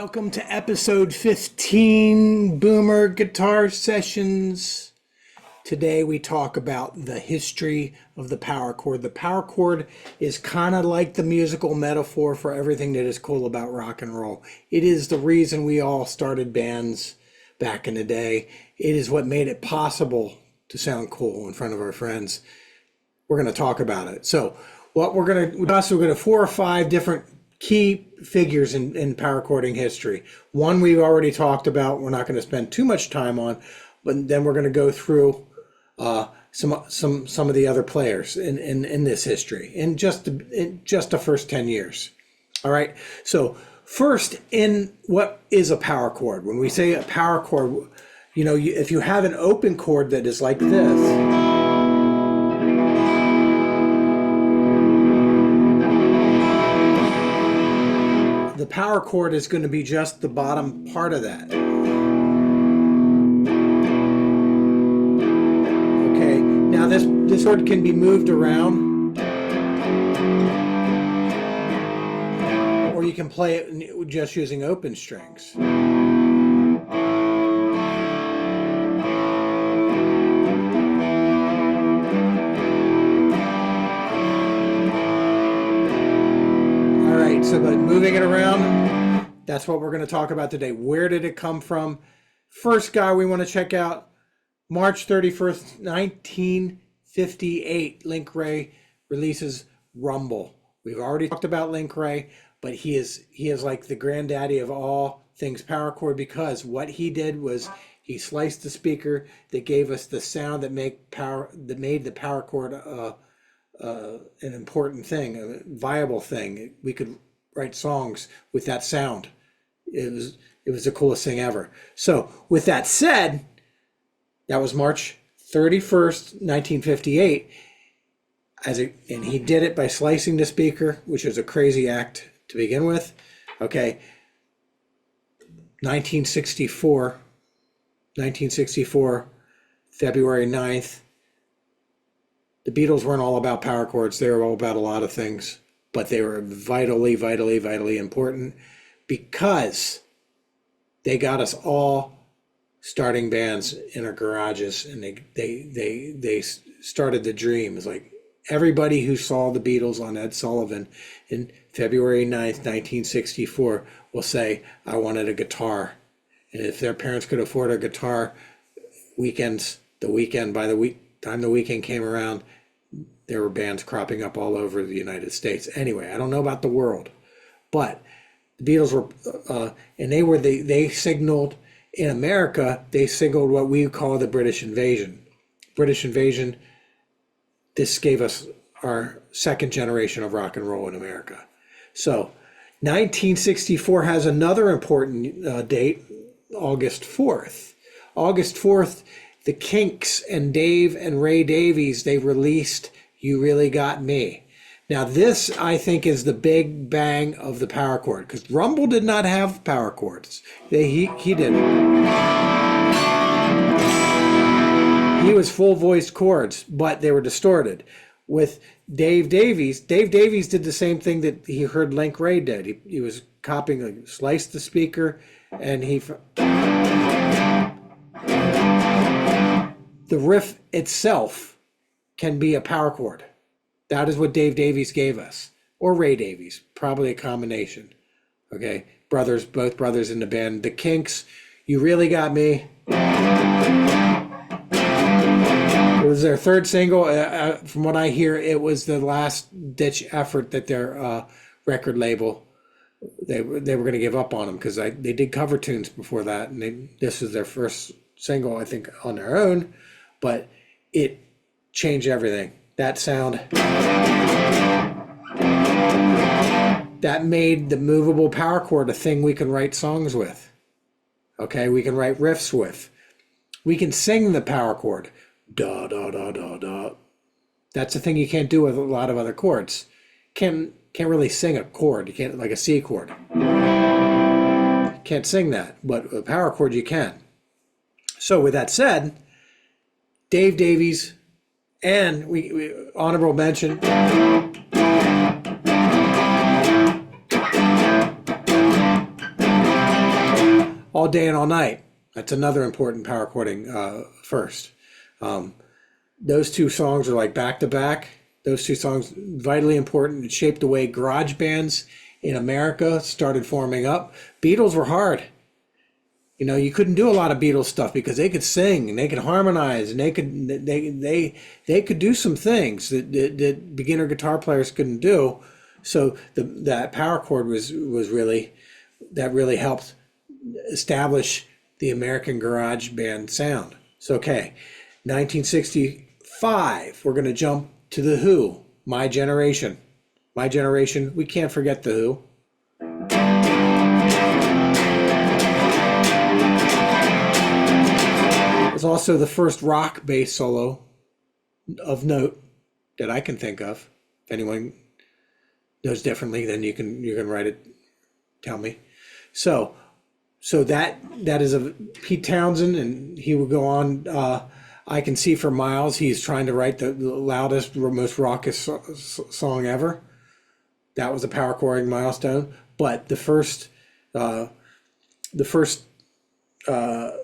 Welcome to episode 15, Boomer Guitar Sessions. Today we talk about the history of the power chord. The power chord is kind of like the musical metaphor for everything that is cool about rock and roll. It is the reason we all started bands back in the day. It is what made it possible to sound cool in front of our friends. We're going to talk about it. So what we're going to 4 or 5 different key figures in power chording history. One we've already talked about, we're not going to spend too much time on, but then we're going to go through some of the other players in this history in just the first 10 years. All right. So first, in what is a power chord? When we say a power chord, if you have an open chord that is like this, the power chord is going to be just the bottom part of that. Okay, now this chord can be moved around, or you can play it just using open strings. So by moving it around, that's what we're going to talk about today. Where did it come from? First guy we want to check out, March 31st, 1958, Link Wray releases Rumble. We've already talked about Link Wray, but he is like the granddaddy of all things power chord, because what he did was he sliced the speaker that gave us the sound that made the power chord an important thing, a viable thing. We could write songs with that sound. It was the coolest thing ever. So with that said, that was March 31st, 1958. And he did it by slicing the speaker, which was a crazy act to begin with. Okay. 1964, February 9th. The Beatles weren't all about power chords. They were all about a lot of things, but they were vitally, vitally, vitally important because they got us all starting bands in our garages, and they started the dream. It's like everybody who saw the Beatles on Ed Sullivan in February 9th, 1964 will say, I wanted a guitar. And if their parents could afford a guitar, by the time the weekend came around, there were bands cropping up all over the United States. Anyway, I don't know about the world, but the Beatles were, and they signaled in America, they signaled what we call the British invasion. British invasion, this gave us our second generation of rock and roll in America. So 1964 has another important date, August 4th. August 4th, the Kinks and Dave and Ray Davies, they released You Really Got Me. Now this, I think, is the big bang of the power chord, because Rumble did not have power chords. He didn't. He was full-voiced chords, but they were distorted. With Dave Davies did the same thing that he heard Link Wray did. He was copying, sliced the speaker, and the riff itself can be a power chord. That is what Dave Davies gave us, or Ray Davies, probably a combination. Okay, both brothers in the band. The Kinks, You Really Got Me. It was their third single. From what I hear, it was the last ditch effort that their record label, they were going to give up on them, because they did cover tunes before that, and this was their first single, I think, on their own. But it changed everything. That sound, that made the movable power chord a thing we can write songs with. Okay, we can write riffs with. We can sing the power chord. Da, da, da, da, da. That's the thing you can't do with a lot of other chords. Can't really sing a chord. You can't, like a C chord. You can't sing that, but a power chord you can. So with that said, Dave Davies, and we honorable mention, All Day and All Night. That's another important power chording first. Those two songs are like back to back. Those two songs vitally important. It shaped the way garage bands in America started forming up. Beatles were hard. You know, you couldn't do a lot of Beatles stuff because they could sing and they could harmonize and they could do some things that beginner guitar players couldn't do. So that power chord was really, that really helped establish the American garage band sound. So, okay, 1965, we're going to jump to The Who, My Generation. My Generation, we can't forget The Who. It was also the first rock bass solo of note that I can think of. If anyone knows differently, then you can write it, tell me. So that is a Pete Townsend, and he would go on. I Can See for Miles. He's trying to write the loudest, most raucous song ever. That was a power chording milestone. But the first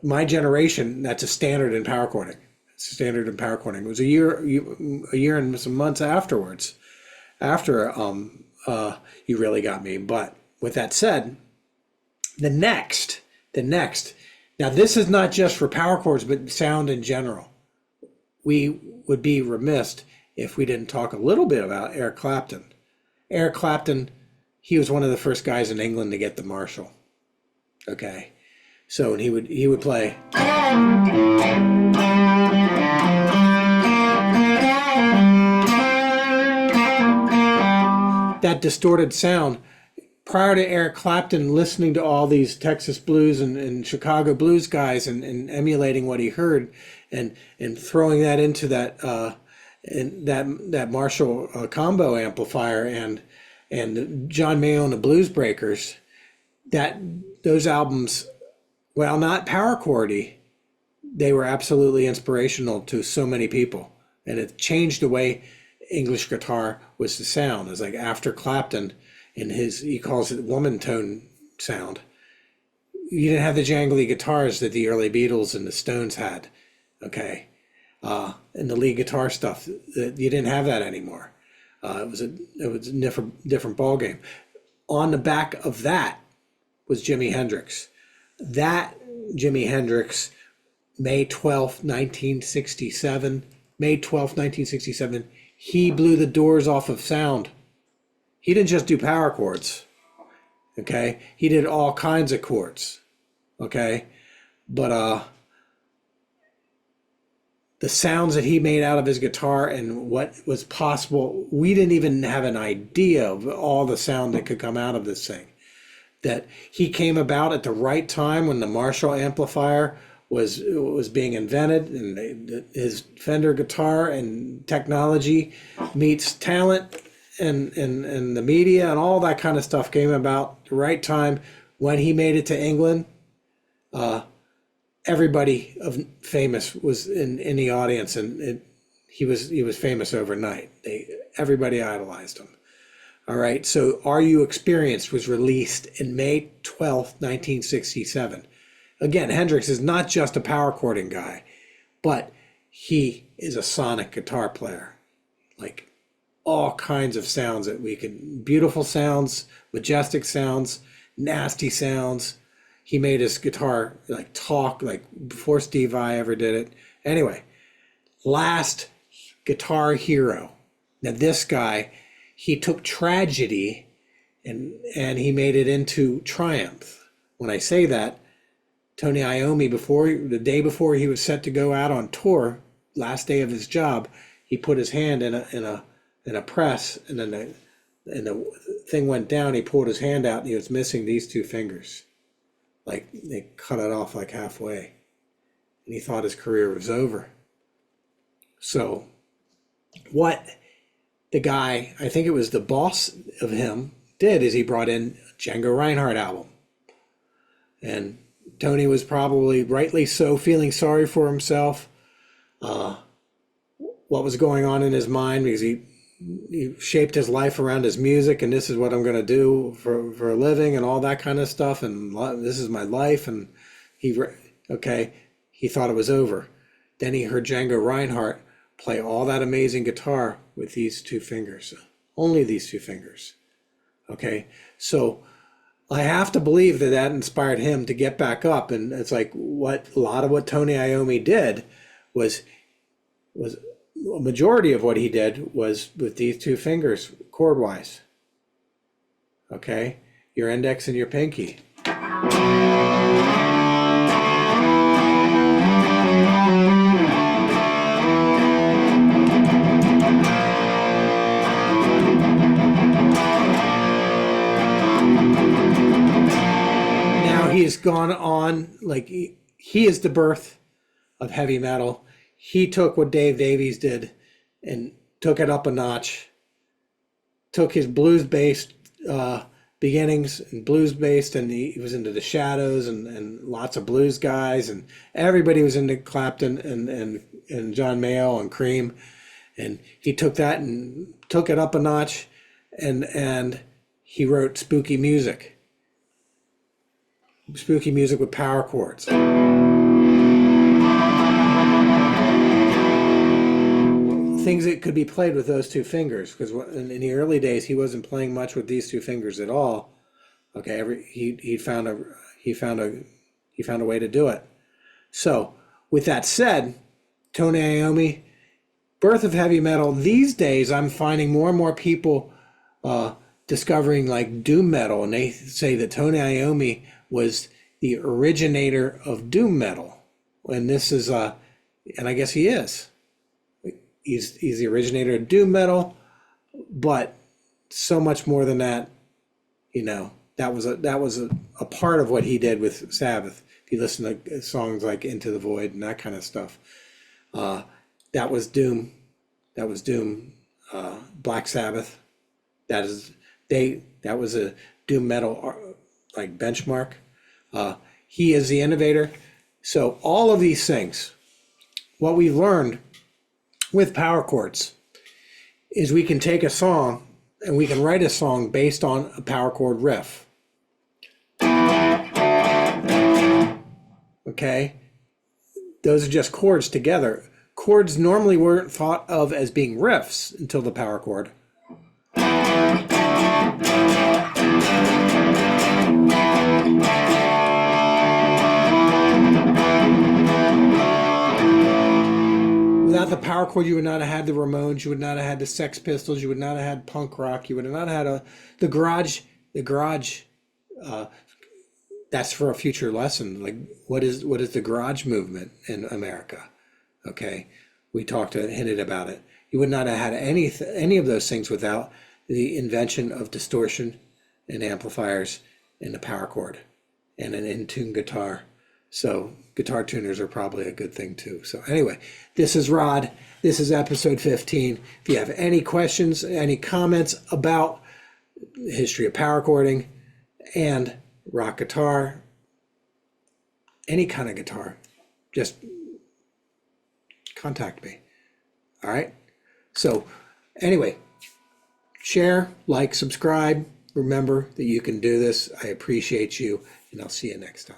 My Generation, that's a standard in power chording. It's a standard in power chording. It was a year and some months afterwards, after You Really Got Me. But with that said, the next, now this is not just for power chords, but sound in general. We would be remiss if we didn't talk a little bit about Eric Clapton. Eric Clapton, he was one of the first guys in England to get the Marshall. Okay, so and he would play. That distorted sound. Prior to Eric Clapton listening to all these Texas blues and Chicago blues guys and emulating what he heard and throwing that into that Marshall combo amplifier and John Mayall and the Blues Breakers, those albums, while not power chordy, they were absolutely inspirational to so many people, and it changed the way English guitar was to sound. It's like after Clapton, in he calls it woman tone sound. You didn't have the jangly guitars that the early Beatles and the Stones had, okay? And the lead guitar stuff, you didn't have that anymore. It was a different ball game. On the back of that was Jimi Hendrix. That Jimi Hendrix, May 12th, 1967, he blew the doors off of sound. He didn't just do power chords, okay? He did all kinds of chords, okay? But the sounds that he made out of his guitar and what was possible, we didn't even have an idea of all the sound that could come out of this thing. That he came about at the right time when the Marshall amplifier was being invented, and his Fender guitar and technology meets talent and the media and all that kind of stuff came about the right time when he made it to England. Everybody famous was in the audience, and he was famous overnight. Everybody idolized him. All right, so Are You Experienced was released in May 12th, 1967. Again, Hendrix is not just a power chording guy, but he is a sonic guitar player. Like all kinds of sounds beautiful sounds, majestic sounds, nasty sounds. He made his guitar talk like before Steve Vai ever did it. Anyway, last guitar hero. Now this guy, he took tragedy and he made it into triumph. When I say that, Tony Iommi, the day before he was set to go out on tour, last day of his job, he put his hand in a press, and then the thing went down. He pulled his hand out, and he was missing these two fingers. Like they cut it off like halfway, and he thought his career was over. So what the guy, I think it was the boss of him, did is he brought in a Django Reinhardt album. And Tony was probably rightly so feeling sorry for himself, what was going on in his mind, because he shaped his life around his music, and this is what I'm going to do for a living and all that kind of stuff. And this is my life. And okay, he thought it was over. Then he heard Django Reinhardt play all that amazing guitar with these two fingers, only these two fingers. Okay, so I have to believe that that inspired him to get back up. And it's like what a lot of what Tony Iommi did was a majority of what he did was with these two fingers, chord wise. Okay, your index and your pinky. He's gone on, like he is the birth of heavy metal. He took what Davies did and took it up a notch, took his blues-based beginnings and blues-based, and he was into the Shadows and lots of blues guys, and everybody was into Clapton and John Mayall and Cream, and he took that and took it up a notch, and he wrote spooky music with power chords. Things that could be played with those two fingers, because in the early days he wasn't playing much with these two fingers at all. Okay, he found a way to do it. So with that said, Tony Iommi, birth of heavy metal. These days I'm finding more and more people discovering like doom metal, and they say that Tony Iommi was the originator of doom metal, and this is and I guess he is. He's the originator of doom metal, but so much more than that. That was a part of what he did with Sabbath. If you listen to songs like Into the Void and that kind of stuff, that was doom. That was doom. Black Sabbath. That was a doom metal like benchmark. He is the innovator. So all of these things, what we've learned with power chords is we can take a song and we can write a song based on a power chord riff. Okay? Those are just chords together. Chords normally weren't thought of as being riffs until the power chord. Without the power chord, you would not have had the Ramones, you would not have had the Sex Pistols, you would not have had punk rock, you would have not had the garage. That's for a future lesson. Like, what is the garage movement in America? Okay, we hinted about it. You would not have had any of those things without the invention of distortion and amplifiers and the power chord and an in-tune guitar. So guitar tuners are probably a good thing too. So anyway, this is Rod. This is episode 15. If you have any questions, any comments about the history of power chording and rock guitar, any kind of guitar, just contact me. All right. So anyway, share, like, subscribe. Remember that you can do this. I appreciate you, and I'll see you next time.